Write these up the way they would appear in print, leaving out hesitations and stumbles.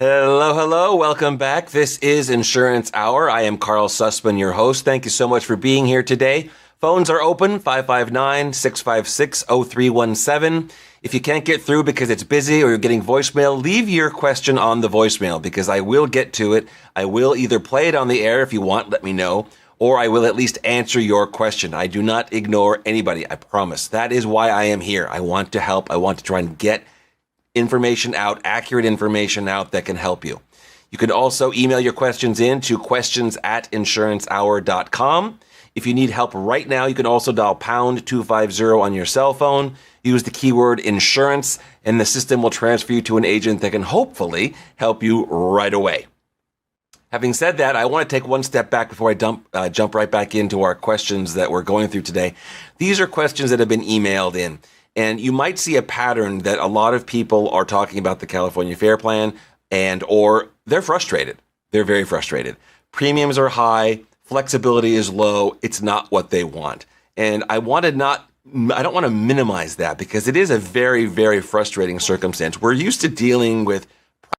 Hello, hello. Welcome back. This is Insurance Hour. I am Carl Susman, your host. Thank you so much for being here today. Phones are open, 559-656-0317. If you can't get through because it's busy or you're getting voicemail, leave your question on the voicemail because I will get to it. I will either play it on the air if you want, let me know, or I will at least answer your question. I do not ignore anybody, I promise. That is why I am here. I want to help. I want to try and get information out, accurate information out that can help you. You can also email your questions in to questions@insurancehour.com. If you need help right now, you can also dial pound 250 on your cell phone. Use the keyword insurance, and the system will transfer you to an agent that can hopefully help you right away. Having said that, I want to take one step back before I jump right back into our questions that we're going through today. These are questions that have been emailed in. And you might see a pattern that a lot of people are talking about the California Fair Plan or they're frustrated. They're very frustrated. Premiums are high. Flexibility is low. It's not what they want. And I don't want to minimize that because it is a very, very frustrating circumstance. We're used to dealing with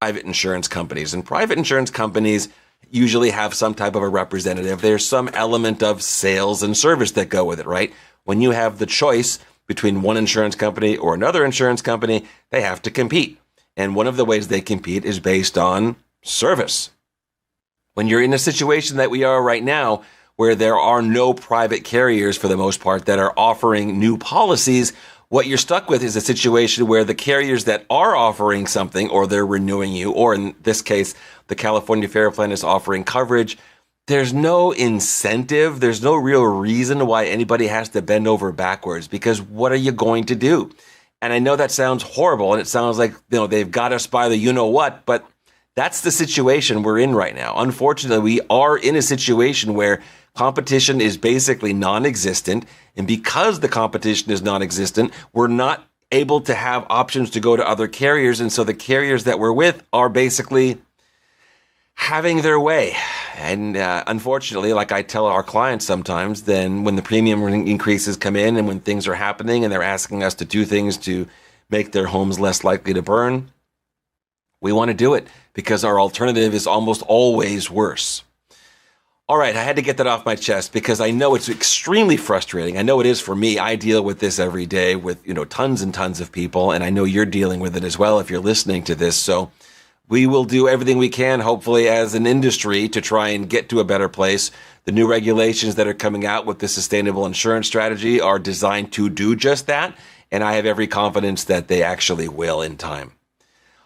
private insurance companies, and private insurance companies usually have some type of a representative. There's some element of sales and service that go with it, right? When you have the choice between one insurance company or another insurance company, they have to compete. And one of the ways they compete is based on service. When you're in a situation that we are right now, where there are no private carriers for the most part that are offering new policies, what you're stuck with is a situation where the carriers that are offering something, or they're renewing you, or in this case, the California Fair Plan is offering coverage, there's no incentive. There's no real reason why anybody has to bend over backwards because what are you going to do? And I know that sounds horrible and it sounds like, they've got us by the you-know-what, but that's the situation we're in right now. Unfortunately, we are in a situation where competition is basically non-existent. And because the competition is non-existent, we're not able to have options to go to other carriers. And so the carriers that we're with are basically having their way. And unfortunately, like I tell our clients sometimes, then when the premium increases come in and when things are happening and they're asking us to do things to make their homes less likely to burn, we want to do it because our alternative is almost always worse. All right, I had to get that off my chest because I know it's extremely frustrating. I know it is for me. I deal with this every day with, tons and tons of people, and I know you're dealing with it as well if you're listening to this. So we will do everything we can, hopefully, as an industry to try and get to a better place. The new regulations that are coming out with the sustainable insurance strategy are designed to do just that, and I have every confidence that they actually will in time.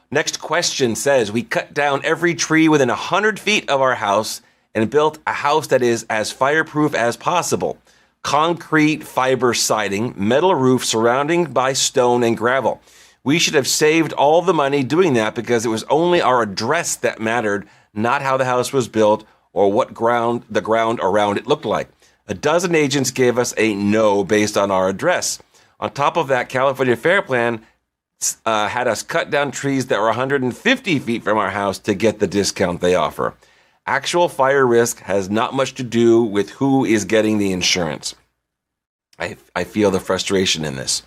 Next question says, we cut down every tree within 100 feet of our house and built a house that is as fireproof as possible. Concrete fiber siding, metal roof surrounding by stone and gravel. We should have saved all the money doing that because it was only our address that mattered, not how the house was built or what the ground around it looked like. A dozen agents gave us a no based on our address. On top of that, California Fair Plan had us cut down trees that were 150 feet from our house to get the discount they offer. Actual fire risk has not much to do with who is getting the insurance. I feel the frustration in this.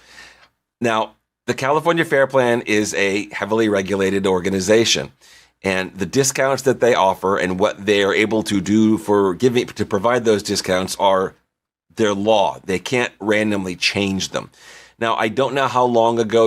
Now, the California Fair Plan is a heavily regulated organization, and the discounts that they offer and what they are able to do to provide those discounts are their law. They can't randomly change them. Now, I don't know how long ago